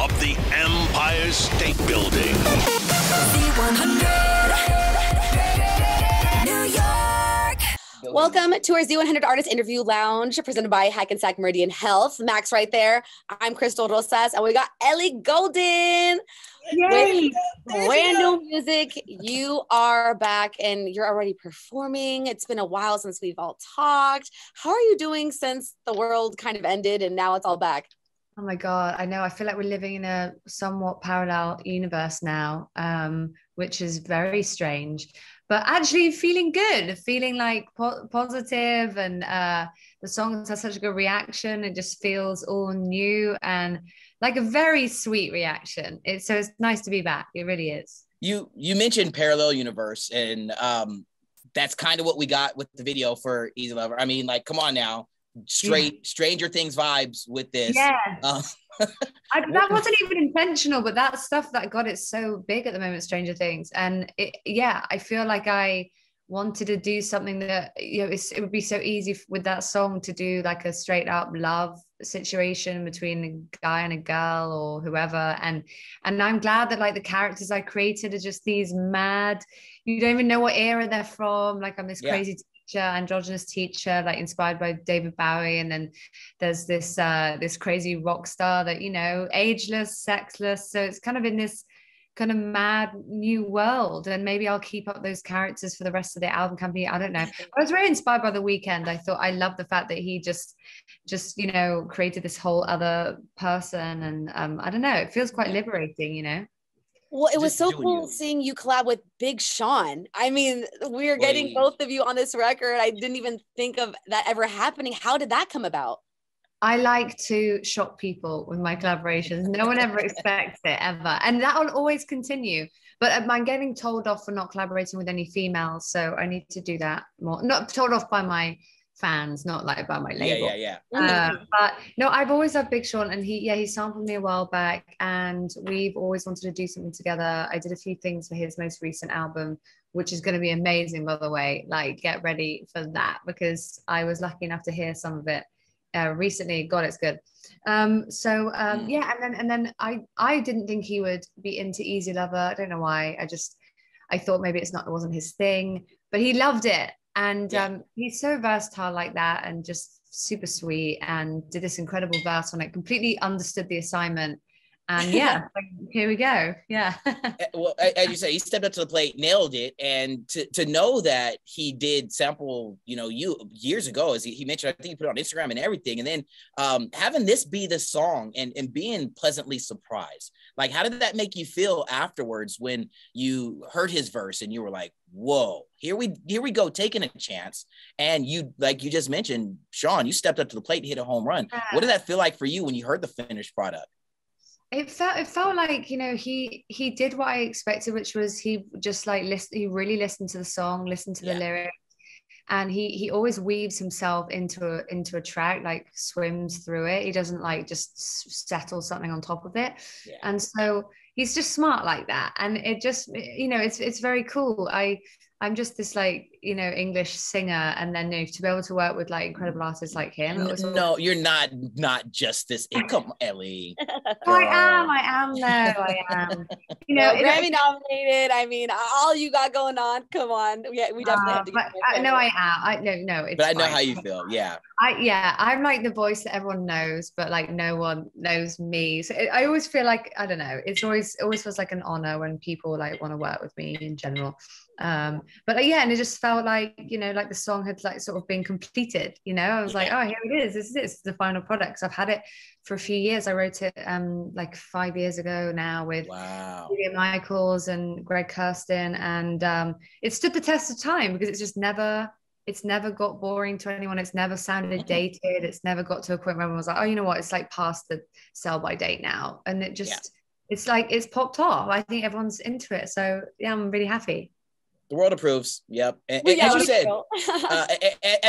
of the Empire State Building. Z100, New York. Welcome to our Z100 Artist Interview Lounge, presented by Hackensack Meridian Health. Max right there. I'm Crystal Rosas, and we got Ellie Goulding. Yay! With brand new music. You are back and you're already performing. It's been a while since we've all talked. How are you doing since the world kind of ended and now it's all back? Oh my God, I know. I feel like we're living in a somewhat parallel universe now, which is very strange, but actually feeling good, feeling like positive, and the songs have such a good reaction. It just feels all new and like a very sweet reaction. So it's nice to be back. It really is. You mentioned parallel universe, and that's kind of what we got with the video for Easy Lover. I mean, like, come on now. Stranger Things vibes with this. Yeah. That wasn't even intentional, but that stuff that got it so big at the moment, Stranger Things. And I feel like I wanted to do something that, it would be so easy with that song to do like a straight up love situation between a guy and a girl or whoever. And I'm glad that like the characters I created are just these mad, you don't even know what era they're from. Like I'm this crazy androgynous teacher, like inspired by David Bowie, and then there's this crazy rock star that, ageless, sexless, so it's kind of in this kind of mad new world. And maybe I'll keep up those characters for the rest of the album company. I don't know. I was very inspired by The Weeknd. I thought I love the fact that he just created this whole other person, and I don't know, it feels quite liberating. Well, it was so cool seeing you collab with Big Sean. I mean, we're getting both of you on this record. I didn't even think of that ever happening. How did that come about? I like to shock people with my collaborations. No one ever expects it, ever. And that will always continue. But I'm getting told off for not collaborating with any females. So I need to do that more. Not told off by my fans, not like by my label. But no, I've always loved Big Sean, and he sampled me a while back, and we've always wanted to do something together. I did a few things for his most recent album, which is going to be amazing, by the way. Like, get ready for that, because I was lucky enough to hear some of it recently. God, it's good. And then I didn't think he would be into Easy Lover. I don't know why. I thought maybe it wasn't his thing, but he loved it. And he's so versatile like that, and just super sweet, and did this incredible verse on it, completely understood the assignment. And here we go. Well, as you say, he stepped up to the plate, nailed it. And to know that he did sample, you years ago, as he mentioned, I think he put it on Instagram and everything. And then having this be the song and being pleasantly surprised. Like, how did that make you feel afterwards when you heard his verse and you were like, whoa, here we go, taking a chance. And you, like you just mentioned, Sean, you stepped up to the plate and hit a home run. What did that feel like for you when you heard the finished product? It felt like, he did what I expected, which was he just like he really listened to the song, listened to the lyrics, and he always weaves himself into a track, like swims through it. He doesn't like just settle something on top of it. And so he's just smart like that, and it just, it's very cool. I'm just this like, English singer, and then to be able to work with like incredible artists like him. No, you're not just this. Come on, Ellie. I am. Grammy nominated. I mean, all you got going on. Come on, we definitely have to. I am. No. But I know how you feel. Yeah. I'm like the voice that everyone knows, but like no one knows me. So I always feel like, I don't know. It always feels like an honor when people like want to work with me in general. And it just felt like, like the song had like sort of been completed. I was like, oh, here it is. This is the final product. So I've had it for a few years. I wrote it like 5 years ago now with Julia Michaels and Greg Kirsten, and it stood the test of time because it's never got boring to anyone. It's never sounded dated. It's never got to a point where everyone was like, oh, you know what? It's like past the sell by date now. And it just, it's like, it's popped off. I think everyone's into it. So yeah, I'm really happy. The world approves. Yep. And as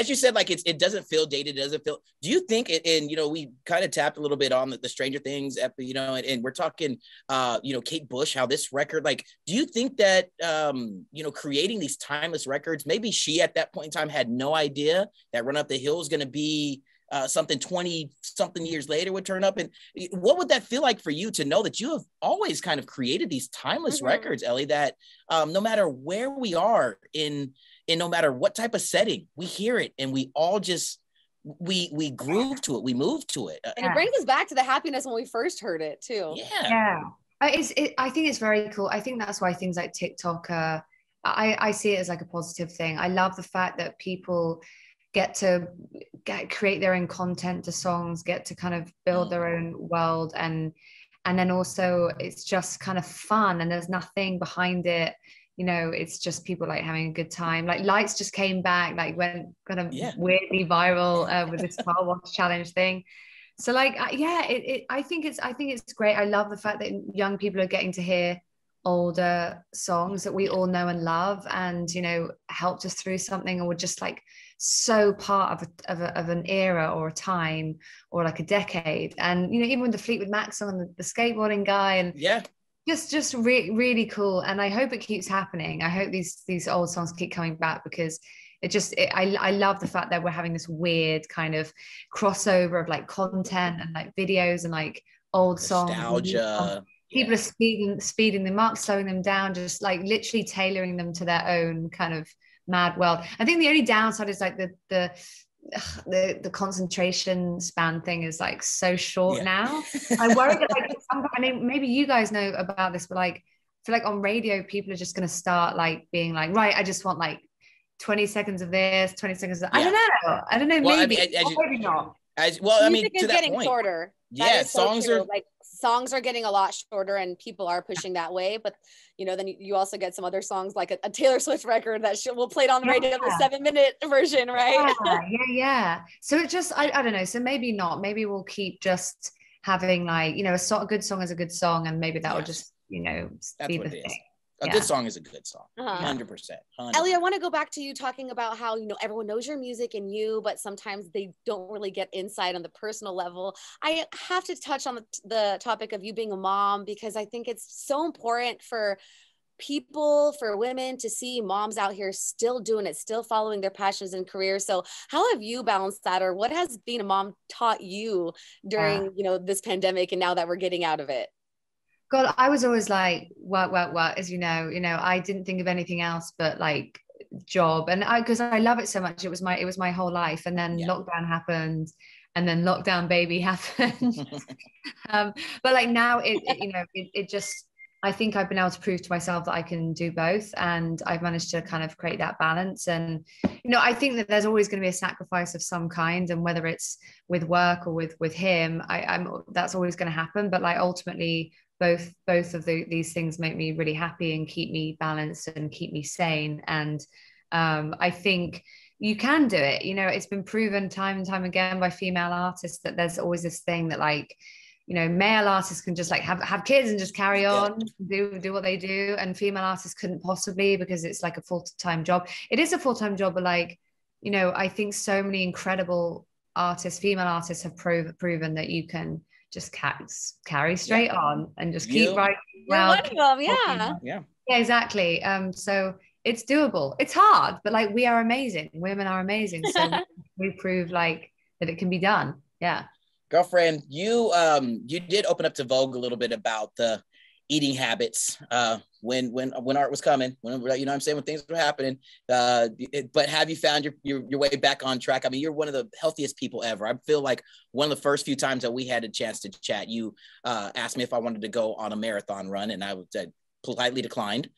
you said, like it doesn't feel dated. It doesn't feel. Do you think and we kind of tapped a little bit on the Stranger Things, and we're talking, Kate Bush, how this record, like, do you think that, creating these timeless records, maybe she at that point in time had no idea that Run Up the Hill is going to be something 20 something years later would turn up. And what would that feel like for you to know that you have always kind of created these timeless records, Ellie, that no matter where we are in no matter what type of setting, we hear it and we all just, we groove to it, we move to it. And it brings us back to the happiness when we first heard it too. Yeah. I think it's very cool. I think that's why things like TikTok I see it as like a positive thing. I love the fact that people get to create their own content to songs, get to kind of build their own world, and then also it's just kind of fun and there's nothing behind it. You know, it's just people like having a good time. Like Lights just came back, like went kind of weirdly viral with this car wash challenge thing. So like, I think it's great. I love the fact that young people are getting to hear older songs that we all know and love, and you know, helped us through something, or were just like so part of an era or a time or like a decade. And you know, even with the Fleetwood Mac song and the skateboarding guy, and just really cool. And I hope it keeps happening. I hope these old songs keep coming back, because I love the fact that we're having this weird kind of crossover of like content and like videos and like old songs. Nostalgia. People are speeding them up, slowing them down, just like literally tailoring them to their own kind of mad world. I think the only downside is like the concentration span thing is like so short now. I worry that like I mean, maybe you guys know about this, but like I feel like on radio people are just going to start like being like, right, I just want like 20 seconds of this, 20 seconds of that. I don't know, well, maybe, maybe not. Music is getting shorter. Yeah, songs are like songs are getting a lot shorter, and people are pushing that way. But you know, then you also get some other songs like a Taylor Swift record that will play it on the radio, the 7-minute version, right? Yeah. So it just, I don't know. So maybe not. Maybe we'll keep just having like, you know, a good song is a good song, and maybe that will just, you know, be the thing. A good song is a good song. 100%. Ellie, I want to go back to you talking about how, you know, everyone knows your music and you, but sometimes they don't really get insight on the personal level. I have to touch on the topic of you being a mom, because I think it's so important for people, for women, to see moms out here still doing it, still following their passions and careers. So how have you balanced that, or what has being a mom taught you during, you know, this pandemic and now that we're getting out of it? God, I was always like work, as you know, I didn't think of anything else but like job. And because I love it so much, it was my whole life. And then lockdown happened, and then lockdown baby happened. But like now it just, I think I've been able to prove to myself that I can do both, and I've managed to kind of create that balance. And you know, I think that there's always going to be a sacrifice of some kind, and whether it's with work or with him, that's always going to happen. But like ultimately, both of these things make me really happy and keep me balanced and keep me sane. And I think you can do it. You know, it's been proven time and time again by female artists that there's always this thing that like, you know, male artists can just like have kids and just carry on, do what they do, and female artists couldn't possibly, because it's like a full-time job. It is a full-time job, but like, you know, I think so many incredible artists, female artists, have proven that you can just carry straight on and just keep writing. You're one of them, yeah, exactly. So it's doable. It's hard, but like we are amazing. Women are amazing. So we prove like that it can be done. Yeah. Girlfriend, you did open up to Vogue a little bit about the eating habits when art was coming, when, you know what I'm saying, when things were happening, but have you found your way back on track? I mean, you're one of the healthiest people ever. I feel like one of the first few times that we had a chance to chat, you asked me if I wanted to go on a marathon run, and I politely declined.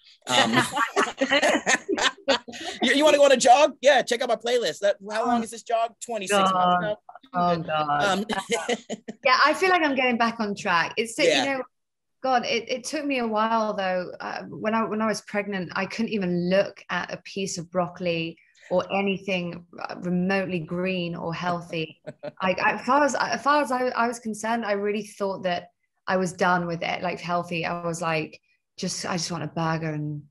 You want to go on a jog? Yeah, check out my playlist. How long is this jog? 26 months now. Oh God. Yeah, I feel like I'm getting back on track. It's you know, God, it took me a while though. When I was pregnant, I couldn't even look at a piece of broccoli or anything remotely green or healthy. As far as I was concerned, I really thought that I was done with it, like healthy. I was like, I just want a burger and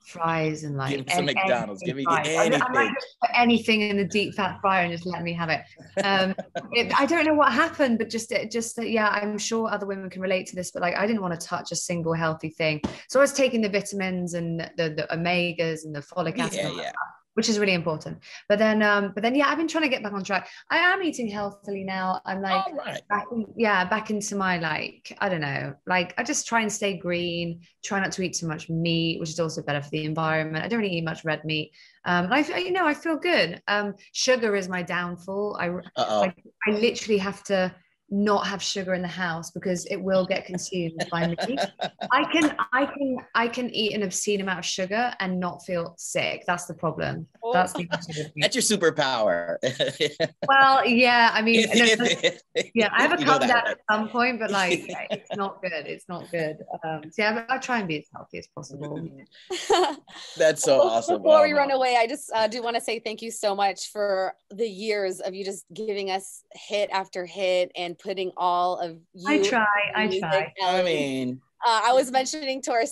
fries and like give me some McDonald's, give me anything. I might just put anything in the deep fat fryer and just let me have it. I don't know what happened, but just yeah, I'm sure other women can relate to this, but like I didn't want to touch a single healthy thing. So I was taking the vitamins and the omegas and the folic acid. which is really important. But then, yeah, I've been trying to get back on track. I am eating healthily now. I'm like, back into my, like, I don't know, like I just try and stay green, try not to eat too much meat, which is also better for the environment. I don't really eat much red meat. I feel good. Sugar is my downfall. I literally have to not have sugar in the house because it will get consumed by me. I can eat an obscene amount of sugar and not feel sick. That's the problem. That's your superpower. Well, yeah, I mean, yeah, I have a come down at some point, but like, it's not good. It's not good. So yeah, I try and be as healthy as possible. That's so awesome. Before we run away, I just do want to say thank you so much for the years of you just giving us hit after hit and putting all of you. I try. I mean, I was mentioning to our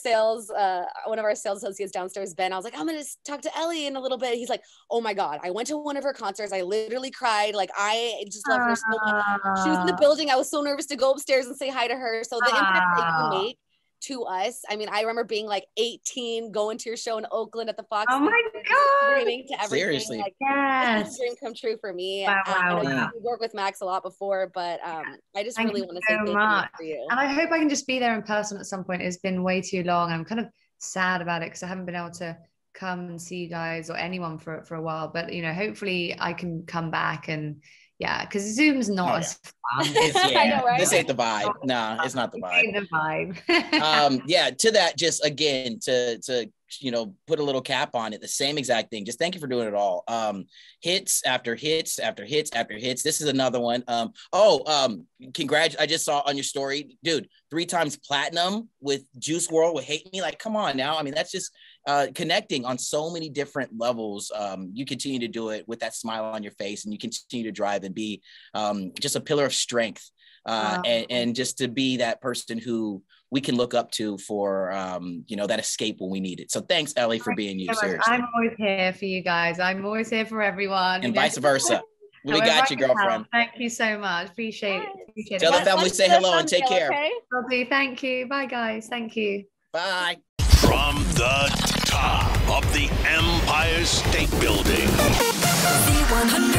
one of our sales associates downstairs, Ben, I was like, I'm going to talk to Ellie in a little bit. He's like, oh my God, I went to one of her concerts. I literally cried. Like, I just love her so much. She was in the building. I was so nervous to go upstairs and say hi to her. So the impact that you make to us. I mean, I remember being like 18, going to your show in Oakland at the Fox. Oh my God. Screaming to everything. Seriously. Like, yes. It's a dream come true for me. Wow. I know you worked with Max a lot before, but I just really want to say thank you for you. And I hope I can just be there in person at some point. It's been way too long. I'm kind of sad about it because I haven't been able to come and see you guys or anyone for a while. But, you know, hopefully I can come back and yeah, because Zoom's not as fun. I know, right? This ain't the vibe. No, it's not the vibe. It ain't the vibe. Yeah, to that, just again, to you know, put a little cap on it, the same exact thing. Just thank you for doing it all. Hits after hits after hits after hits. This is another one. Congrats. I just saw on your story, dude, 3 times platinum with Juice WRLD with Hate Me. Like, come on now. I mean, that's just connecting on so many different levels. You continue to do it with that smile on your face, and you continue to drive and be just a pillar of strength. And just to be that person who we can look up to for, you know, that escape when we need it. So thanks, Ellie, for being you. Seriously. I'm always here for you guys. I'm always here for everyone. And vice versa. We got you, girlfriend. Thank you so much. Appreciate it. Tell the family, say hello and take care. Okay? Will do. Thank you. Bye, guys. Thank you. Bye. From the top of the Empire State Building. The 100.